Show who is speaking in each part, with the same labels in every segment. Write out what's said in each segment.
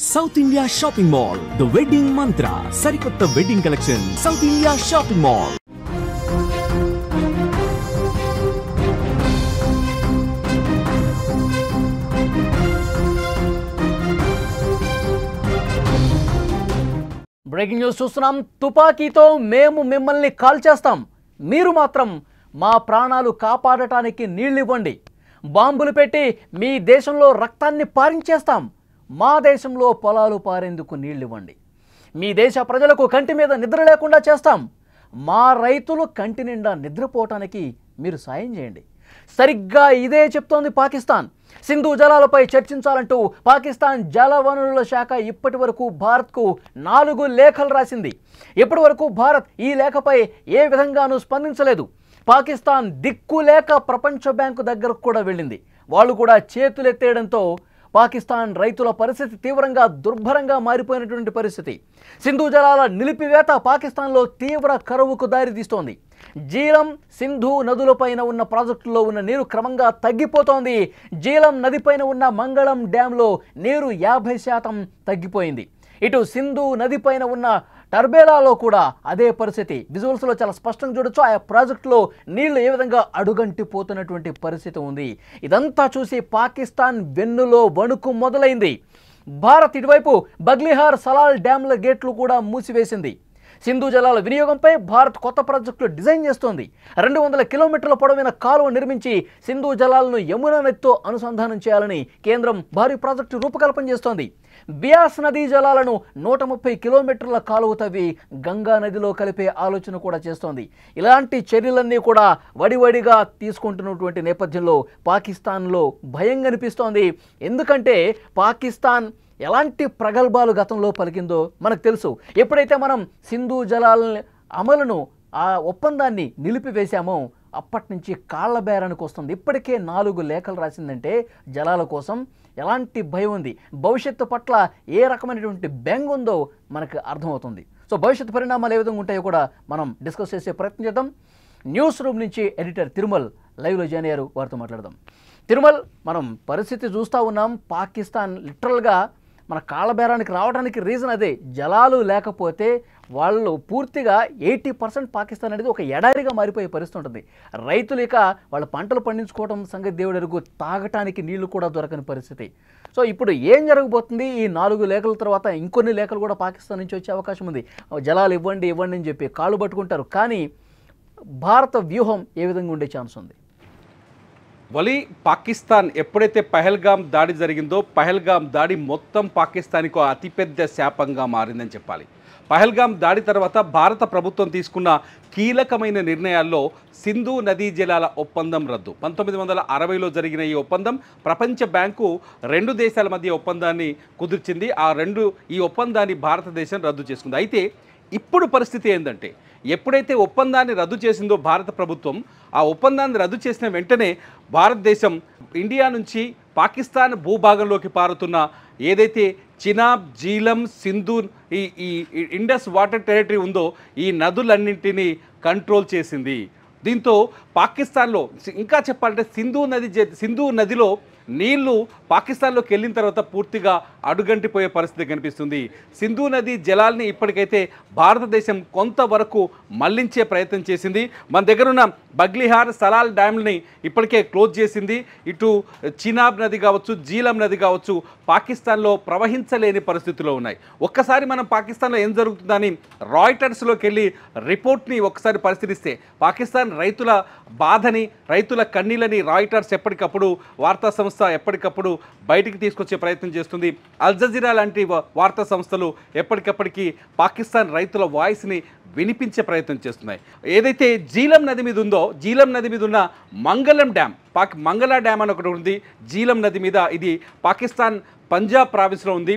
Speaker 1: South India shopping mall the wedding మంత్ర సరికొత్త wedding collection south India shopping mall.
Speaker 2: Breaking news చూస్తున్నాం. తుపాకీతో మేము మిమ్మల్ని కాల్ చేస్తాం, మీరు మాత్రం మా ప్రాణాలు కాపాడటానికి నీళ్ళివ్వండి. బాంబులు పెట్టి మీ దేశంలో రక్తాన్ని పారించేస్తాం, మా దేశంలో పొలాలు పారేందుకు నీళ్ళివ్వండి. మీ దేశ ప్రజలకు కంటి మీద నిద్ర లేకుండా చేస్తాం, మా రైతులు కంటి నిండా నిద్రపోవటానికి మీరు సాయం చేయండి. సరిగ్గా ఇదే చెప్తోంది పాకిస్తాన్. సింధు జలాలపై చర్చించాలంటూ పాకిస్తాన్ జలవనరుల శాఖ ఇప్పటి వరకు భారత్కు 4 లేఖలు రాసింది. ఇప్పటి వరకు భారత్ ఈ లేఖపై ఏ విధంగానూ స్పందించలేదు. పాకిస్తాన్ దిక్కు లేక ప్రపంచ బ్యాంకు దగ్గరకు కూడా వెళ్ళింది. వాళ్ళు కూడా చేతులెత్తేయడంతో పాకిస్తాన్ రైతుల పరిస్థితి తీవ్రంగా దుర్భరంగా మారిపోయినటువంటి పరిస్థితి. సింధు జలాల నిలిపివేత పాకిస్తాన్లో తీవ్ర కరువుకు దారితీస్తోంది. జీలం సింధు నదులపైన ఉన్న ప్రాజెక్టుల్లో ఉన్న నీరు క్రమంగా తగ్గిపోతోంది. జీలం నదిపైన ఉన్న మంగళం డ్యాంలో నీరు 50% తగ్గిపోయింది. ఇటు సింధు నదిపైన ఉన్న టర్బేలాలో కూడా అదే పరిస్థితి. విజువల్స్లో చాలా స్పష్టంగా చూడొచ్చు. ఆ ప్రాజెక్టులో నీళ్లు ఏ విధంగా అడుగంటిపోతున్నటువంటి పరిస్థితి ఉంది. ఇదంతా చూసి పాకిస్తాన్ వెన్నులో వణుకు మొదలైంది. భారత్ ఇటువైపు బగ్లిహార్ సలాల్ డ్యాంల గేట్లు కూడా మూసివేసింది. సింధు జలాల వినియోగంపై భారత్ కొత్త ప్రాజెక్టులు డిజైన్ చేస్తోంది. 200 కిలోమీటర్ల పొడవైన కాలువ నిర్మించి సింధు జలాలను యమునా నదితో అనుసంధానం చేయాలని కేంద్రం భారీ ప్రాజెక్టు రూపకల్పన చేస్తోంది. బియాస్ నదీ జలాలను 130 కిలోమీటర్ల కాలువ తవ్వి గంగా నదిలో కలిపే ఆలోచన కూడా చేస్తోంది. ఇలాంటి చర్యలన్నీ కూడా వడివడిగా తీసుకుంటున్నటువంటి నేపథ్యంలో పాకిస్తాన్లో భయం కనిపిస్తోంది. ఎందుకంటే పాకిస్తాన్ ఎలాంటి ప్రగల్భాలు గతంలో పలికిందో మనకు తెలుసు. ఎప్పుడైతే మనం సింధు జలాల అమలును ఆ ఒప్పందాన్ని నిలిపివేశామో అప్పటి నుంచి కాళ్ల బేరానికి వస్తుంది. ఇప్పటికే 4 లేఖలు రాసిందంటే జలాల కోసం ఎలాంటి భయం ఉంది, భవిష్యత్తు పట్ల ఏ రకమైనటువంటి బెంగ ఉందో మనకు అర్థమవుతుంది. సో భవిష్యత్తు పరిణామాలు ఏ విధంగా ఉంటాయో కూడా మనం డిస్కస్ చేసే ప్రయత్నం చేద్దాం. న్యూస్ రూమ్ నుంచి ఎడిటర్ తిరుమల్ లైవ్లో జాయిన్ అయ్యారు, వారితో మాట్లాడదాం. తిరుమల్, మనం పరిస్థితి చూస్తూ ఉన్నాం. పాకిస్తాన్ లిటరల్గా మన కాళ్ళబేరానికి రావడానికి రీజన్ అదే. జలాలు లేకపోతే వాళ్ళు పూర్తిగా 80% పాకిస్తాన్ అనేది ఒక ఎడారిగా మారిపోయే పరిస్థితి ఉంటుంది. రైతులు ఇక వాళ్ళ పంటలు పండించుకోవడం సంగతి దేవుడు ఎరుగు, తాగటానికి నీళ్లు కూడా దొరకని పరిస్థితి. సో ఇప్పుడు ఏం జరగబోతుంది? ఈ 4 లేఖల తర్వాత ఇంకొన్ని లేఖలు కూడా పాకిస్తాన్ నుంచి వచ్చే అవకాశం ఉంది. జలాలు ఇవ్వండి ఇవ్వండి అని చెప్పి కాళ్ళు పట్టుకుంటారు. కానీ భారత వ్యూహం ఏ విధంగా ఉండే ఛాన్స్ ఉంది?
Speaker 3: వలి పాకిస్తాన్ ఎప్పుడైతే పహల్గామ్ దాడి జరిగిందో పహల్గామ్ దాడి మొత్తం పాకిస్తాన్కు అతిపెద్ద శాపంగా మారిందని చెప్పాలి. పహల్గామ్ దాడి తర్వాత భారత ప్రభుత్వం తీసుకున్న కీలకమైన నిర్ణయాల్లో సింధు నదీ జలాల ఒప్పందం రద్దు. 1960లో జరిగిన ఈ ఒప్పందం ప్రపంచ బ్యాంకు 2 దేశాల మధ్య ఒప్పందాన్ని కుదిర్చింది. ఈ ఒప్పందాన్ని భారతదేశం రద్దు చేసుకుంది. అయితే ఇప్పుడు పరిస్థితి ఏంటంటే, ఎప్పుడైతే ఒప్పందాన్ని రద్దు చేసిందో భారత ప్రభుత్వం, ఆ ఒప్పందాన్ని రద్దు చేసిన వెంటనే భారతదేశం ఇండియా నుంచి పాకిస్తాన్ భూభాగంలోకి పారుతున్న ఏదైతే చినాబ్, జీలం, సింధు ఈ ఇండస్ వాటర్ టెరిటరీ ఉందో ఈ నదులన్నింటినీ కంట్రోల్ చేసింది. దీంతో పాకిస్తాన్లో ఇంకా చెప్పాలంటే సింధు నదిలో నీళ్లు పాకిస్తాన్లోకి వెళ్ళిన తర్వాత పూర్తిగా అడుగంటిపోయే పరిస్థితి కనిపిస్తుంది. సింధు నది జలాల్ని ఇప్పటికైతే భారతదేశం కొంతవరకు మళ్లించే ప్రయత్నం చేసింది. మన దగ్గర ఉన్న బగ్లిహార్ సలాల్ డ్యామ్ని ఇప్పటికే క్లోజ్ చేసింది. ఇటు చినాబ్ నది కావచ్చు, జీలం నది కావచ్చు పాకిస్తాన్లో ప్రవహించలేని పరిస్థితుల్లో ఉన్నాయి. ఒక్కసారి మనం పాకిస్తాన్లో ఏం జరుగుతుందని రాయిటర్స్లోకి వెళ్ళి రిపోర్ట్ని ఒకసారి పరిశీలిస్తే పాకిస్తాన్ రైతుల బాధని, రైతుల కన్నీళ్ళని రాయిటర్స్ ఎప్పటికప్పుడు వార్తా సంస్థ ఎప్పటికప్పుడు బయటికి తీసుకొచ్చే ప్రయత్నం చేస్తుంది. అల్ జజీరా లాంటి వార్తా సంస్థలు ఎప్పటికప్పటికీ పాకిస్తాన్ రైతుల వాయిస్ని వినిపించే ప్రయత్నం చేస్తున్నాయి. ఏదైతే జీలం నది మీద ఉందో, జీలం నది మీద ఉన్న మంగళం డ్యామ్, మంగళ డ్యామ్ అని ఒకటి ఉంది జీలం నది మీద. ఇది పాకిస్తాన్ పంజాబ్ ప్రావిన్స్లో ఉంది.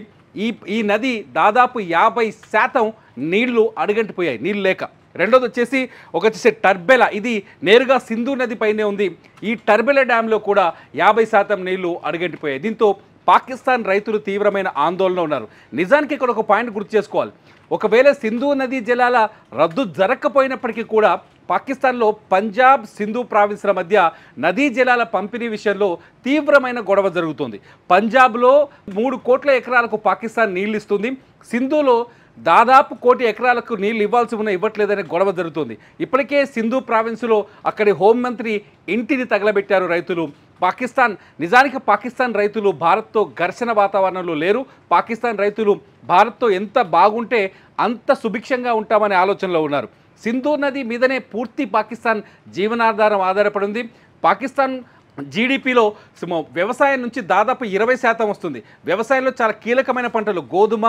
Speaker 3: ఈ నది దాదాపు 50% నీళ్లు అడుగంటిపోయాయి, నీళ్ళు లేక. రెండోది వచ్చేసి టర్బెలా, ఇది నేరుగా సింధు నది పైనే ఉంది. ఈ టర్బెలా డ్యాంలో కూడా 50% నీళ్లు అడుగంటిపోయాయి. దీంతో పాకిస్తాన్ రైతులు తీవ్రమైన ఆందోళన ఉన్నారు. నిజానికి ఇక్కడ ఒక పాయింట్ గుర్తు చేసుకోవాలి. ఒకవేళ సింధు నదీ జలాల రద్దు జరగకపోయినప్పటికీ కూడా పాకిస్తాన్లో పంజాబ్ సింధు ప్రావిన్స్ల మధ్య నదీ జలాల పంపిణీ విషయంలో తీవ్రమైన గొడవ జరుగుతుంది. పంజాబ్లో 3 కోట్ల ఎకరాలకు పాకిస్తాన్ నీళ్లు ఇస్తుంది. సింధులో దాదాపు 1 కోటి ఎకరాలకు నీళ్లు ఇవ్వాల్సి ఉన్న ఇవ్వట్లేదనే గొడవ జరుగుతుంది. ఇప్పటికే సింధు ప్రావిన్స్లో అక్కడి హోంమంత్రి ఇంటిని తగలబెట్టారు రైతులు. నిజానికి పాకిస్తాన్ రైతులు భారత్తో ఘర్షణ వాతావరణంలో లేరు. పాకిస్తాన్ రైతులు భారత్తో ఎంత బాగుంటే అంత సుభిక్షంగా ఉంటామనే ఆలోచనలో ఉన్నారు. సింధు నది మీదనే పూర్తి పాకిస్తాన్ జీవనాధారం ఆధారపడి ఉంది. పాకిస్తాన్ జీడిపిలో వ్యవసాయం నుంచి దాదాపు 20% వస్తుంది. వ్యవసాయంలో చాలా కీలకమైన పంటలు గోధుమ,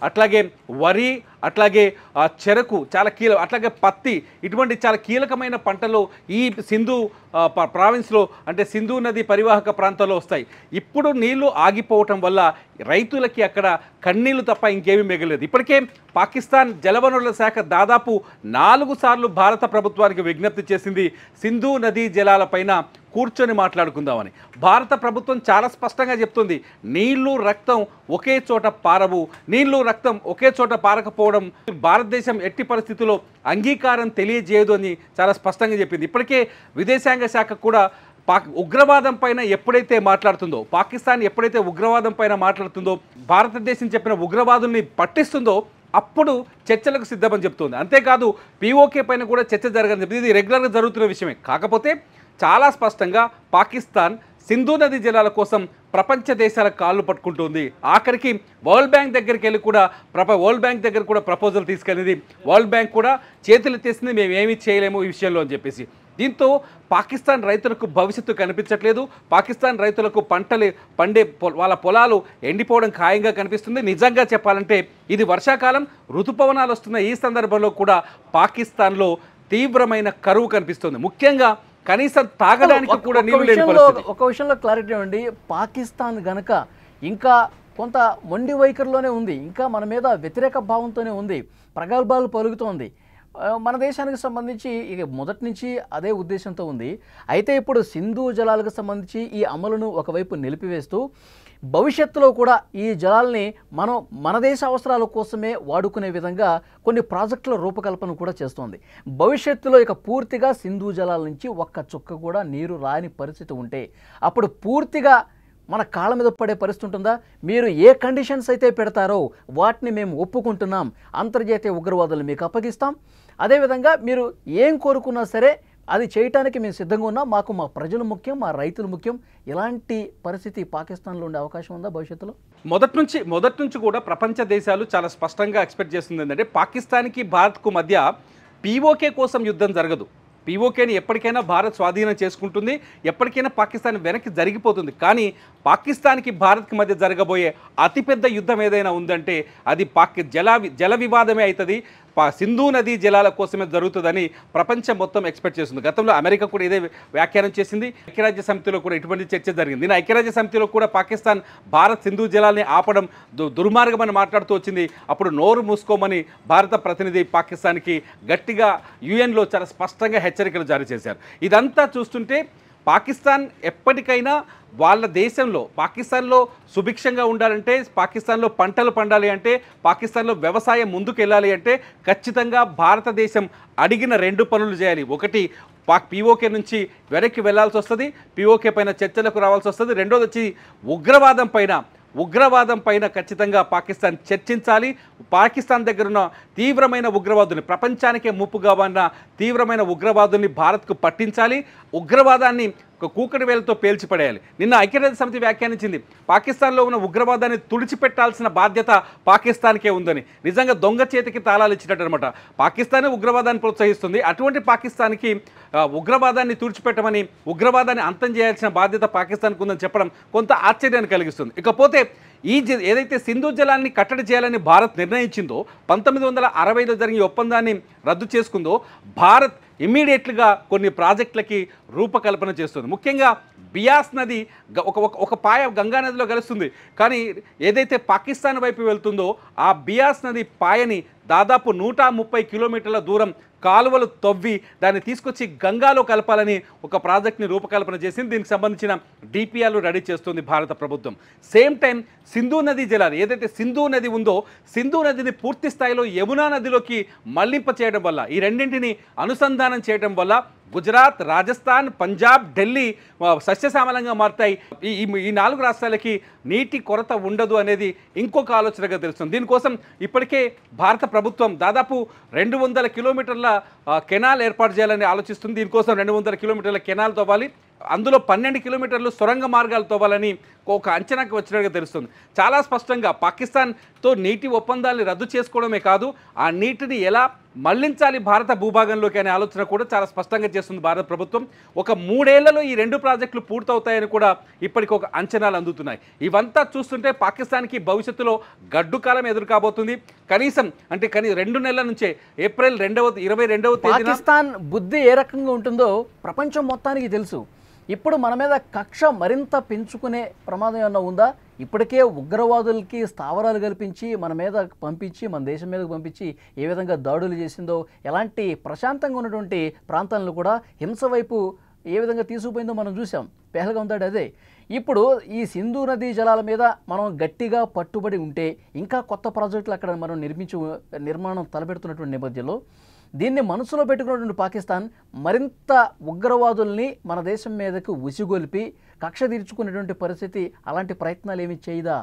Speaker 3: అట్లాగే వరి, అట్లాగే చెరకు చాలా అట్లాగే పత్తి, ఇటువంటి చాలా కీలకమైన పంటలు ఈ సింధు ప్రావిన్స్లో అంటే సింధు నది పరివాహక ప్రాంతాల్లో వస్తాయి. ఇప్పుడు నీళ్లు ఆగిపోవటం వల్ల రైతులకి అక్కడ కన్నీళ్లు తప్ప ఇంకేమీ మిగలేదు. ఇప్పటికే పాకిస్తాన్ జలవనరుల శాఖ దాదాపు 4 సార్లు భారత ప్రభుత్వానికి విజ్ఞప్తి చేసింది సింధు నదీ జలాలపైన కూర్చొని మాట్లాడుకుందామని. భారత ప్రభుత్వం చాలా స్పష్టంగా చెప్తుంది, నీళ్లు రక్తం ఒకే చోట పారవు, నీళ్లు రక్తం ఒకే చోట పారకపోవడం భారతదేశం ఎట్టి పరిస్థితుల్లో అంగీకారం తెలియజేయదు అని చాలా స్పష్టంగా చెప్పింది. ఇప్పటికే విదేశాంగ శాఖ కూడా ఉగ్రవాదం పైన ఎప్పుడైతే మాట్లాడుతుందో, పాకిస్తాన్ ఎప్పుడైతే ఉగ్రవాదం పైన మాట్లాడుతుందో, భారతదేశం చెప్పిన ఉగ్రవాదుల్ని పట్టిస్తుందో అప్పుడు చర్చలకు సిద్ధమని చెప్తుంది. అంతేకాదు పీఓకే పైన కూడా చర్చ జరగని చెప్తుంది. ఇది రెగ్యులర్గా జరుగుతున్న విషయమే. కాకపోతే చాలా స్పష్టంగా పాకిస్తాన్ సింధు నది జలాల కోసం ప్రపంచ దేశాల కాళ్ళు పట్టుకుంటుంది. ఆఖరికి వరల్డ్ బ్యాంక్ దగ్గరికి వెళ్ళి కూడా వరల్డ్ బ్యాంక్ దగ్గర కూడా ప్రపోజల్ తీసుకెళ్ళింది. వరల్డ్ బ్యాంక్ కూడా చేతులు తీసింది, మేము ఏమీ చేయలేము ఈ విషయంలో అని చెప్పేసి. దీంతో పాకిస్తాన్ రైతులకు భవిష్యత్తు కనిపించట్లేదు. పాకిస్తాన్ రైతులకు పంటలు పండే వాళ్ళ పొలాలు ఎండిపోవడం ఖాయంగా కనిపిస్తుంది. నిజంగా చెప్పాలంటే ఇది వర్షాకాలం, ఋతుపవనాలు వస్తున్న ఈ సందర్భంలో కూడా పాకిస్తాన్లో తీవ్రమైన కరువు కనిపిస్తుంది. ముఖ్యంగా కనీసం తాగడానికి కూడా నీళ్లు లేని పరిస్థితి.
Speaker 2: ఒక విషయంలో క్లారిటీ అండి, పాకిస్తాన్ గనక ఇంకా కొంత మొండి వైఖరిలోనే ఉంది, ఇంకా మన మీద వ్యతిరేక భావంతోనే ఉంది, ప్రగల్భాలు పలుకుతోంది. మన దేశానికి సంబంధించి ఇక మొదటి నుంచి అదే ఉద్దేశంతో ఉంది. అయితే ఇప్పుడు సింధు జలాలకు సంబంధించి ఈ అమలును ఒకవైపు నిలిపివేస్తూ భవిష్యత్తులో కూడా ఈ జలాల్ని మనం మన దేశ అవసరాల కోసమే వాడుకునే విధంగా కొన్ని ప్రాజెక్టుల రూపకల్పన కూడా చేస్తోంది. భవిష్యత్తులో ఇక పూర్తిగా సింధు జలాల నుంచి ఒక్క చుక్క కూడా నీరు రాని పరిస్థితి ఉంటే అప్పుడు పూర్తిగా మన కాళ్ళ మీద పడే పరిస్థితి ఉంటుందా? మీరు ఏ కండిషన్స్ అయితే పెడతారో వాటిని మేము ఒప్పుకుంటున్నాం, అంతర్జాతీయ ఉగ్రవాదులు మీకు అప్పగిస్తాం, అదేవిధంగా మీరు ఏం కోరుకున్నా సరే అది చేయటానికి మేము సిద్ధంగా ఉన్నాం, మాకు మా ప్రజలు ముఖ్యం, మా రైతులు ముఖ్యం. ఇలాంటి పరిస్థితి పాకిస్తాన్లో ఉండే అవకాశం ఉందా భవిష్యత్తులో?
Speaker 3: మొదటి నుంచి కూడా ప్రపంచ దేశాలు చాలా స్పష్టంగా ఎక్స్పెక్ట్ చేస్తుంది ఏంటంటే పాకిస్తాన్కి భారత్కు మధ్య పీఓకే కోసం యుద్ధం జరగదు. పీఓకేని ఎప్పటికైనా భారత్ స్వాధీనం చేసుకుంటుంది, ఎప్పటికైనా పాకిస్తాన్ వెనక్కి జరిగిపోతుంది. కానీ పాకిస్తాన్కి భారత్కి మధ్య జరగబోయే అతిపెద్ద యుద్ధం ఏదైనా ఉందంటే అది జల వివాదమే అవుతుంది. సింధు నదీ జలాల కోసమే జరుగుతుందని ప్రపంచం మొత్తం ఎక్స్పెక్ట్ చేస్తుంది. గతంలో అమెరికా కూడా ఇదే వ్యాఖ్యానం చేసింది. ఐక్యరాజ్య సమితిలో కూడా ఇటువంటి చర్చ జరిగింది. నేను ఐక్యరాజ్య సమితిలో కూడా పాకిస్తాన్ భారత్ సింధు జలాల్ని ఆపడం దుర్మార్గమని మాట్లాడుతూ వచ్చింది. అప్పుడు నోరు మూసుకోమని భారత ప్రతినిధి పాకిస్తాన్కి గట్టిగా యుఎన్లో చాలా స్పష్టంగా హెచ్చరికలు జారీ చేశారు. ఇదంతా చూస్తుంటే పాకిస్తాన్ ఎప్పటికైనా వాళ్ళ దేశంలో పాకిస్తాన్లో సుభిక్షంగా ఉండాలంటే, పాకిస్తాన్లో పంటలు పండాలి అంటే, పాకిస్తాన్లో వ్యవసాయం ముందుకు వెళ్ళాలి అంటే ఖచ్చితంగా భారతదేశం అడిగిన 2 పనులు చేయాలి. ఒకటి, పీఓకే నుంచి వెనక్కి వెళ్లాల్సి వస్తుంది, పీఓకే పైన చర్చలకు రావాల్సి వస్తుంది. రెండోది వచ్చి ఉగ్రవాదం పైన ఖచ్చితంగా పాకిస్తాన్ చర్చించాలి. పాకిస్తాన్ దగ్గర ఉన్న తీవ్రమైన ఉగ్రవాదుల్ని, ప్రపంచానికే ముప్పుగా ఉన్న తీవ్రమైన ఉగ్రవాదుల్ని భారత్కు పట్టించాలి. ఉగ్రవాదాన్ని కూకటి వేలతో పేల్చిపడేయాలి. నిన్న ఐక్యరాజ్య సమితి వ్యాఖ్యానించింది, పాకిస్తాన్లో ఉన్న ఉగ్రవాదాన్ని తుడిచిపెట్టాల్సిన బాధ్యత పాకిస్తాన్కే ఉందని. నిజంగా దొంగ చేతికి తాళాలు ఇచ్చినట్టు అనమాట. పాకిస్తానే ఉగ్రవాదాన్ని ప్రోత్సహిస్తుంది. అటువంటి పాకిస్తాన్కి ఉగ్రవాదాన్ని తుడిచిపెట్టమని, ఉగ్రవాదాన్ని అంతం చేయాల్సిన బాధ్యత పాకిస్తాన్కు ఉందని చెప్పడం కొంత ఆశ్చర్యాన్ని కలిగిస్తుంది. ఇకపోతే ఏదైతే సింధు జలాన్ని కట్టడి చేయాలని భారత్ నిర్ణయించిందో, 1965లో జరిగిన ఒప్పందాన్ని రద్దు చేసుకుందో, భారత్ ఇమ్మీడియట్గా కొన్ని ప్రాజెక్టులకి రూపకల్పన చేస్తుంది. ముఖ్యంగా బియాస్ నది ఒక పాయ గంగా నదిలో కలుస్తుంది. కానీ ఏదైతే పాకిస్తాన్ వైపు వెళ్తుందో ఆ బియాస్ నది పాయని దాదాపు 130 కిలోమీటర్ల దూరం కాలువలు తవ్వి దాన్ని తీసుకొచ్చి గంగాలో కలపాలని ఒక ప్రాజెక్ట్ని రూపకల్పన చేసింది. దీనికి సంబంధించిన డిపిఆర్లు రెడీ చేస్తుంది భారత ప్రభుత్వం. సేమ్ టైం సింధు నదీ జలాలు ఏదైతే సింధు నది ఉందో సింధు నదిని పూర్తి స్థాయిలో యమునా నదిలోకి మళ్లింప చేయడం వల్ల, ఈ రెండింటిని అనుసంధానం చేయడం వల్ల గుజరాత్, రాజస్థాన్, పంజాబ్, ఢిల్లీ సస్యశ్యామలంగా మారుతాయి. ఈ 4 రాష్ట్రాలకి నీటి కొరత ఉండదు అనేది ఇంకొక ఆలోచనగా తెలుస్తుంది. దీనికోసం ఇప్పటికే భారత ప్రభుత్వం దాదాపు 200 కిలోమీటర్ల కెనాల్ ఏర్పాటు చేయాలని ఆలోచిస్తుంది. దీనికోసం 200 కిలోమీటర్ల కెనాల్ తవ్వాలి, అందులో 12 కిలోమీటర్లు సొరంగ మార్గాలు తవ్వాలని ఒక అంచనాకు వచ్చినట్టుగా తెలుస్తుంది. చాలా స్పష్టంగా పాకిస్తాన్తో నీటి ఒప్పందాన్ని రద్దు చేసుకోవడమే కాదు, ఆ నీటిని ఎలా మళ్లించాలి భారత భూభాగంలోకి అనే ఆలోచన కూడా చాలా స్పష్టంగా చేస్తుంది భారత ప్రభుత్వం. ఒక 3 ఏళ్లలో ఈ 2 ప్రాజెక్టులు పూర్తవుతాయని కూడా ఇప్పటికి ఒక అంచనాలు అందుతున్నాయి. ఇవంతా చూస్తుంటే పాకిస్తాన్కి భవిష్యత్తులో గడ్డు కాలం ఎదురు కాబోతుంది. కనీసం 2 నెలల నుంచే ఏప్రిల్ 22వ తేదీన
Speaker 2: పాకిస్తాన్ బుద్ధి ఏ రకంగా ఉంటుందో ప్రపంచం మొత్తానికి తెలుసు. ఇప్పుడు మన మీద కక్ష మరింత పెంచుకునే ప్రమాదం ఏమన్నా ఉందా? ఇప్పటికే ఉగ్రవాదులకి స్థావరాలు కల్పించి మన మీద పంపించి, మన దేశం మీదకి పంపించి ఏ విధంగా దాడులు చేసిందో, ఎలాంటి ప్రశాంతంగా ఉన్నటువంటి ప్రాంతాలను కూడా హింస వైపు ఏ విధంగా తీసుకుపోయిందో మనం చూసాం. పెహల్గాం దాడి అదే. ఇప్పుడు ఈ సింధు నదీ జలాల మీద మనం గట్టిగా పట్టుబడి ఉంటే ఇంకా కొత్త ప్రాజెక్టులు అక్కడ మనం నిర్మాణం తలపెడుతున్నటువంటి నేపథ్యంలో దీన్ని మనసులో పెట్టుకున్నటువంటి పాకిస్తాన్ మరింత ఉగ్రవాదుల్ని మన దేశం మీదకు ఉసిగొల్పి కక్ష తీర్చుకునేటువంటి పరిస్థితి, అలాంటి ప్రయత్నాలు ఏమి చేయదా?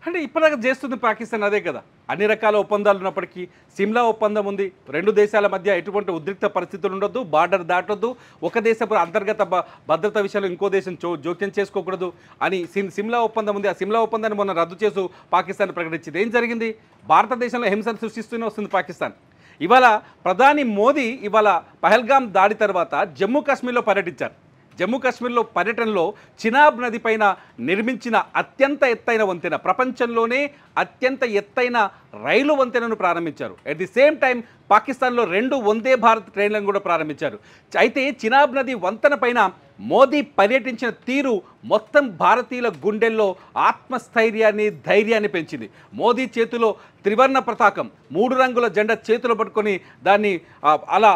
Speaker 3: అంటే ఇప్పటిదాకా చేస్తుంది పాకిస్తాన్ అదే కదా. అన్ని రకాల ఒప్పందాలు ఉన్నప్పటికీ సిమ్లా ఒప్పందం ఉంది. 2 దేశాల మధ్య ఎటువంటి ఉద్రిక్త పరిస్థితులు ఉండొద్దు, బార్డర్ దాటొద్దు, ఒక దేశపు అంతర్గత భద్రత విషయాలు ఇంకో దేశం జోక్యం చేసుకోకూడదు అని సిమ్లా ఒప్పందం ఉంది. ఆ సిమ్లా ఒప్పందాన్ని మొన్న రద్దు చేస్తూ పాకిస్తాన్ ప్రకటించింది. ఏం జరిగింది? భారతదేశంలో హింసను సృష్టిస్తూనే వస్తుంది పాకిస్తాన్. ఇవాళ ప్రధాని మోదీ ఇవాళ పహల్గాం దాడి తర్వాత జమ్మూ కాశ్మీర్లో పర్యటించారు. జమ్మూ కాశ్మీర్లో పర్యటనలో చినాబ్ నది పైన నిర్మించిన అత్యంత ఎత్తైన వంతెన, ప్రపంచంలోనే అత్యంత ఎత్తైన రైలు వంతెనను ప్రారంభించారు. అట్ ది సేమ్ టైం పాకిస్తాన్లో 2 వందే భారత్ ట్రైన్లను కూడా ప్రారంభించారు. అయితే చినాబ్ నది వంతెన పైన మోదీ పర్యటించిన తీరు మొత్తం భారతీయుల గుండెల్లో ఆత్మస్థైర్యాన్ని, ధైర్యాన్ని పెంచింది. మోదీ చేతిలో త్రివర్ణ పతాకం, 3 రంగుల జెండా చేతిలో పట్టుకొని దాన్ని అలా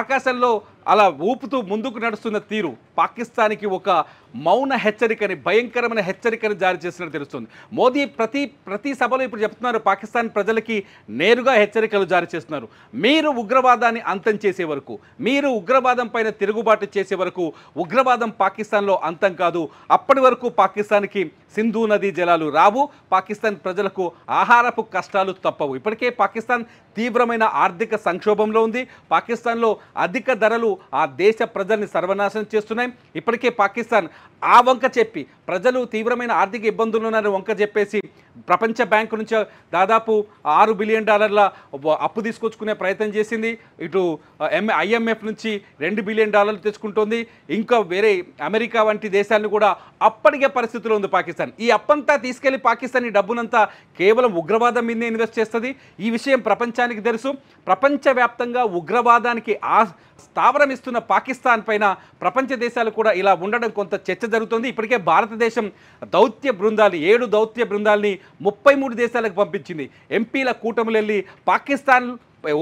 Speaker 3: ఆకాశంలో అలా ఊపుతూ ముందుకు నడుస్తున్న తీరు పాకిస్తాన్కి ఒక మౌన హెచ్చరికని, భయంకరమైన హెచ్చరికని జారీ చేసినట్టు తెలుస్తుంది. మోదీ ప్రతి సభలో ఇప్పుడు చెప్తున్నారు, పాకిస్తాన్ ప్రజలకి నేరుగా హెచ్చరికలు జారీ చేస్తున్నారు. మీరు ఉగ్రవాదాన్ని అంతం చేసే వరకు, మీరు ఉగ్రవాదం పైన తిరుగుబాటు చేసే వరకు ఉగ్రవాదం పాకిస్తాన్లో అంతం కాదు. అప్పటి వరకు పాకిస్తాన్కి సింధు నదీ జలాలు రావు, పాకిస్తాన్ ప్రజలకు ఆహారపు కష్టాలు తప్పవు. ఇప్పటికే పాకిస్తాన్ తీవ్రమైన ఆర్థిక సంక్షోభంలో ఉంది. పాకిస్తాన్లో అధిక ధరలు ఆ దేశ ప్రజల్ని సర్వనాశనం చేస్తున్నాయి. ఇప్పటికే పాకిస్తాన్ ఆ వంక చెప్పి ప్రజలు తీవ్రమైన ఆర్థిక ఇబ్బందులు ఉన్నారని వంక చెప్పేసి ప్రపంచ బ్యాంకు నుంచి దాదాపు $6 బిలియన్ అప్పు తీసుకొచ్చుకునే ప్రయత్నం చేసింది. ఇటు IMF నుంచి $2 బిలియన్ తెచ్చుకుంటోంది. ఇంకా వేరే అమెరికా వంటి దేశాలను కూడా అప్పటికే పరిస్థితిలో ఉంది పాకిస్తాన్. ఈ అప్పంతా తీసుకెళ్లి పాకిస్తాన్ ఈ డబ్బునంతా కేవలం ఉగ్రవాదం మీదే ఇన్వెస్ట్ చేస్తుంది. ఈ విషయం ప్రపంచానికి తెలుసు. ప్రపంచవ్యాప్తంగా ఉగ్రవాదానికి స్థావరం ఇస్తున్న పాకిస్తాన్ పైన ప్రపంచ దేశాలు కూడా ఇలా ఉండడం కొంత చర్చ జరుగుతుంది. ఇప్పటికే భారతదేశం దౌత్య బృందాలు 7 దౌత్య బృందాలని 33 దేశాలకు పంపించింది. ఎంపీల కూటములు వెళ్ళి పాకిస్తాన్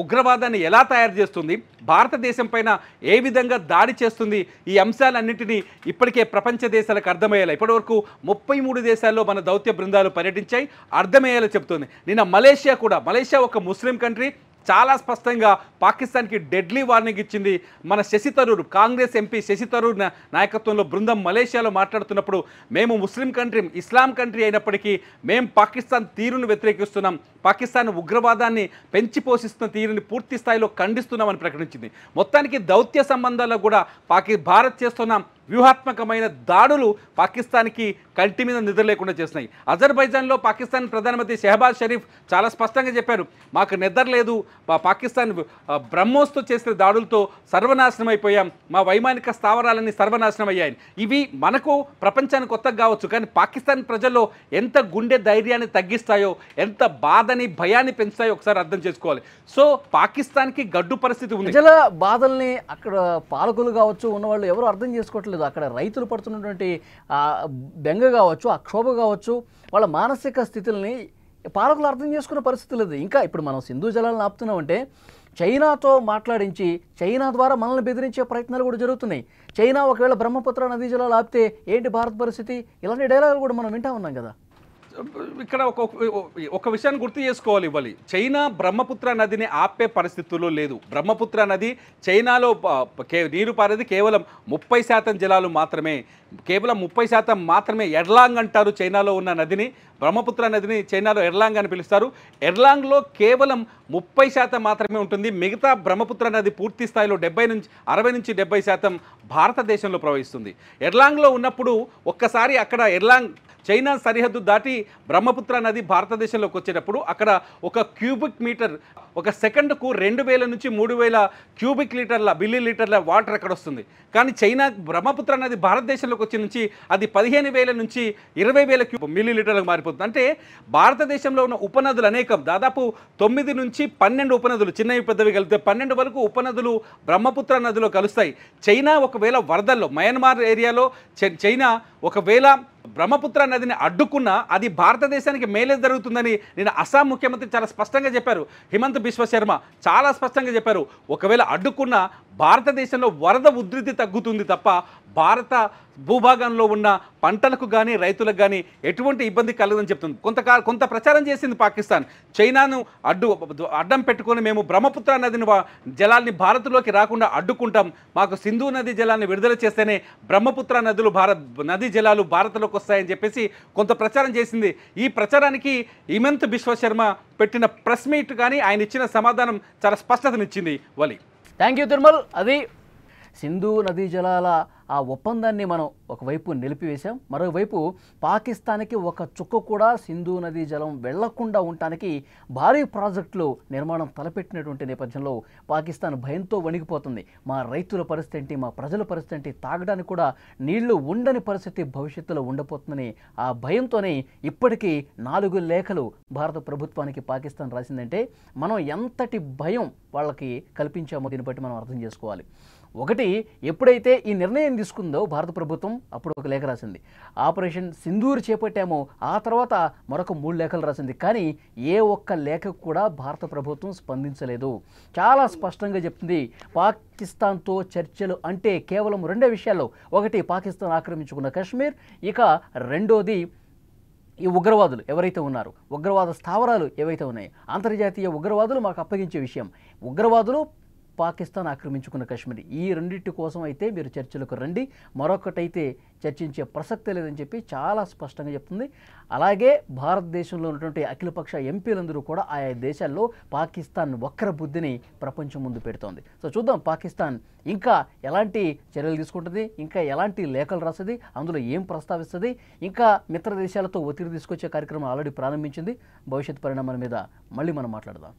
Speaker 3: ఉగ్రవాదాన్ని ఎలా తయారు చేస్తుంది, భారతదేశం పైన ఏ విధంగా దాడి చేస్తుంది, ఈ అంశాలన్నింటినీ ఇప్పటికే ప్రపంచ దేశాలకు అర్థమయ్యేలా ఇప్పటివరకు 33 దేశాల్లో మన దౌత్య బృందాలు పర్యటించాయి. అర్థమయ్యేలా చెప్తుంది. నిన్న మలేషియా ఒక ముస్లిం కంట్రీ చాలా స్పష్టంగా పాకిస్తాన్కి డెడ్లీ వార్నింగ్ ఇచ్చింది. మన శశి థరూర్, కాంగ్రెస్ ఎంపీ శశి థరూర్ నాయకత్వంలో బృందం మలేషియాలో మాట్లాడుతున్నప్పుడు, మేము ముస్లిం కంట్రీ, ఇస్లాం కంట్రీ అయినప్పటికీ మేము పాకిస్తాన్ తీరును వ్యతిరేకిస్తున్నాం, పాకిస్తాన్ ఉగ్రవాదాన్ని పెంచి పోషిస్తున్న తీరుని పూర్తి స్థాయిలో ఖండిస్తున్నామని ప్రకటించింది. మొత్తానికి దౌత్య సంబంధాల్లో కూడా భారత్ చేస్తున్న వ్యూహాత్మకమైన దాడులు పాకిస్తాన్కి కంటి మీద నిద్ర లేకుండా చేస్తున్నాయి. అజర్బైజాన్లో పాకిస్తాన్ ప్రధానమంత్రి షెహబాజ్ షరీఫ్ చాలా స్పష్టంగా చెప్పారు, మాకు నిద్ర లేదు, పాకిస్తాన్ బ్రహ్మోస్తో చేసిన దాడులతో సర్వనాశనం అయిపోయాం, మా వైమానిక స్థావరాలన్నీ సర్వనాశనం అయ్యాయి. ఇవి మనకు ప్రపంచానికి కొత్తగా కావచ్చు, కానీ పాకిస్తాన్ ప్రజల్లో ఎంత గుండె ధైర్యాన్ని తగ్గిస్తాయో, ఎంత బాధని, భయాన్ని పెంచుతాయో ఒకసారి అర్థం చేసుకోవాలి. సో పాకిస్తాన్కి గడ్డు పరిస్థితి ఉంది.
Speaker 2: ప్రజల బాధల్ని అక్కడ పాలకులు కావచ్చు, ఉన్నవాళ్ళు ఎవరు అర్థం చేసుకోవట్లేదు. అక్కడ రైతులు పడుతున్నటువంటి బెంగ కావచ్చు, ఆ క్షోభ కావచ్చు, వాళ్ళ మానసిక స్థితుల్ని పాలకులు అర్థం చేసుకునే పరిస్థితి లేదు. ఇంకా ఇప్పుడు మనం సింధు జలాలను ఆపుతున్నామంటే చైనాతో మాట్లాడించి చైనా ద్వారా మనల్ని బెదిరించే ప్రయత్నాలు కూడా జరుగుతున్నాయి. చైనా ఒకవేళ బ్రహ్మపుత్ర నదీ జలాలు ఆపితే ఏంటి భారత పరిస్థితి? ఇలాంటి డైలాగులు కూడా మనం వింటా ఉన్నాం కదా.
Speaker 3: ఇక్కడ ఒక విషయాన్ని గుర్తు చేసుకోవాలి. ఇవ్వాలి, చైనా బ్రహ్మపుత్ర నదిని ఆపే పరిస్థితుల్లో లేదు. బ్రహ్మపుత్ర నది చైనాలో నీరు పారేది కేవలం 30% జలాలు మాత్రమే. కేవలం 30% మాత్రమే. ఎర్లాంగ్ అంటారు చైనాలో ఉన్న నదిని. బ్రహ్మపుత్ర నదిని చైనాలో ఎర్లాంగ్ అని పిలుస్తారు. ఎర్లాంగ్లో కేవలం 30% మాత్రమే ఉంటుంది. మిగతా బ్రహ్మపుత్ర నది పూర్తి స్థాయిలో 60 నుంచి 70% భారతదేశంలో ప్రవహిస్తుంది. ఎర్లాంగ్లో ఉన్నప్పుడు ఒక్కసారి అక్కడ ఎర్లాంగ్ చైనా సరిహద్దు దాటి బ్రహ్మపుత్ర నది భారతదేశంలోకి వచ్చేటప్పుడు అక్కడ ఒక క్యూబిక్ మీటర్ ఒక సెకండ్కు 2000 నుంచి 3000 క్యూబిక్ మిల్లీ లీటర్ల వాటర్ అక్కడ వస్తుంది. కానీ చైనా బ్రహ్మపుత్ర నది భారతదేశంలోకి వచ్చే నుంచి అది 15,000 నుంచి 20,000 మిల్లీ లీటర్లకు మారిపోతుంది. అంటే భారతదేశంలో ఉన్న ఉపనదులు అనేకం, దాదాపు 9 నుంచి 12 ఉపనదులు, చిన్నవి పెద్దవి కలిపితే 12 వరకు ఉపనదులు బ్రహ్మపుత్ర నదిలో కలుస్తాయి. చైనా ఒకవేళ వరదల్లో మయన్మార్ ఏరియాలో చైనా ఒకవేళ బ్రహ్మపుత్ర నదిని అడ్డుకున్నా అది భారతదేశానికి మేలే జరుగుతుందని నేను అస్సాం ముఖ్యమంత్రి చాలా స్పష్టంగా చెప్పారు. హిమంత్ బిశ్వ శర్మ చాలా స్పష్టంగా చెప్పారు. ఒకవేళ అడ్డుకున్నా భారతదేశంలో వరద ఉధృతి తగ్గుతుంది తప్ప భారత భూభాగంలో ఉన్న పంటలకు కానీ రైతులకు కానీ ఎటువంటి ఇబ్బంది కలగదని చెప్తుంది. కొంత ప్రచారం చేసింది పాకిస్తాన్. చైనాను అడ్డం పెట్టుకొని మేము బ్రహ్మపుత్ర నదిని జలాల్ని భారత్లోకి రాకుండా అడ్డుకుంటాం, మాకు సింధు నది జలాన్ని విడుదల చేస్తేనే బ్రహ్మపుత్ర నదీ జలాలు భారత్లోకి వస్తాయని చెప్పేసి కొంత ప్రచారం చేసింది. ఈ ప్రచారానికి హిమంత్ బిశ్వ శర్మ పెట్టిన ప్రెస్ మీట్ కానీ ఆయన ఇచ్చిన సమాధానం చాలా స్పష్టతనిచ్చింది. వలి,
Speaker 2: థ్యాంక్ యూ తిరుమల్. అది సింధు నదీ జలాల ఆ ఒప్పందాన్ని మనం ఒకవైపు నిలిపివేశాం, మరోవైపు పాకిస్తాన్కి ఒక చుక్క కూడా సింధు నదీ జలం వెళ్లకుండా ఉండటానికి భారీ ప్రాజెక్టులు నిర్మాణం తలపెట్టినటువంటి నేపథ్యంలో పాకిస్తాన్ భయంతో వణికిపోతుంది. మా రైతుల పరిస్థితి ఏంటి, మా ప్రజల పరిస్థితి ఏంటి, తాగడానికి కూడా నీళ్లు ఉండని పరిస్థితి భవిష్యత్తులో ఉండబోతుందని ఆ భయంతోనే ఇప్పటికీ 4 లేఖలు భారత ప్రభుత్వానికి పాకిస్తాన్ రాసిందంటే మనం ఎంతటి భయం వాళ్ళకి కల్పించామో దీన్ని బట్టి మనం అర్థం చేసుకోవాలి. ఒకటి, ఎప్పుడైతే ఈ నిర్ణయం తీసుకుందో భారత ప్రభుత్వం అప్పుడు ఒక లేఖ రాసింది. ఆపరేషన్ సింధూర్ చేపట్టామో ఆ తర్వాత మరొక 3 లేఖలు రాసింది. కానీ ఏ ఒక్క లేఖకు కూడా భారత ప్రభుత్వం స్పందించలేదు. చాలా స్పష్టంగా చెప్తుంది పాకిస్తాన్తో చర్చలు అంటే కేవలం 2 విషయాల్లో. ఒకటి, పాకిస్తాన్ ఆక్రమించుకున్న కాశ్మీర్, ఇక రెండోది ఈ ఉగ్రవాదులు ఎవరైతే ఉన్నారో, ఉగ్రవాద స్థావరాలు ఏవైతే ఉన్నాయో, అంతర్జాతీయ ఉగ్రవాదులు మాకు అప్పగించే విషయం, ఉగ్రవాదులు పాకిస్తాన్ ఆక్రమించుకున్న కాశ్మీర్, ఈ రెండింటి కోసం అయితే మీరు చర్చలకు రండి, మరొకటైతే చర్చించే ప్రసక్తే లేదని చెప్పి చాలా స్పష్టంగా చెప్తుంది. అలాగే భారతదేశంలో ఉన్నటువంటి అఖిలపక్ష ఎంపీలందరూ కూడా ఆయా దేశాల్లో పాకిస్తాన్ వక్ర బుద్ధిని ప్రపంచం ముందు పెడుతోంది. సో చూద్దాం పాకిస్తాన్ ఇంకా ఎలాంటి చర్యలు తీసుకుంటుంది, ఇంకా ఎలాంటి లేఖలు రాస్తుంది, అందులో ఏం ప్రస్తావిస్తుంది, ఇంకా మిత్ర దేశాలతో ఒత్తిడి తీసుకొచ్చే కార్యక్రమం ఆల్రెడీ ప్రారంభించింది. భవిష్యత్ పరిణామాల మీద మళ్ళీ మనం మాట్లాడదాం.